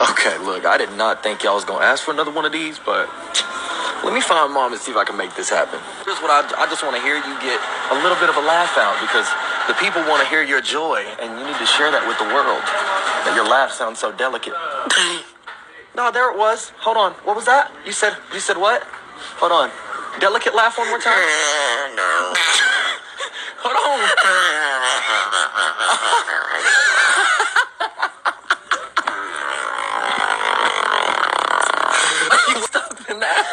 Okay, look, I did not think y'all was gonna ask for another one of these, but let me find Mom and see if I can make this happen. Here's what I just want to hear you get a little bit of a laugh out, because the people want to hear your joy, and you need to share that with the world. That your laugh sounds so delicate. No, there it was. Hold on. What was that? You said what? Hold on. Delicate laugh one more time. No. Hold on. You stuck in that.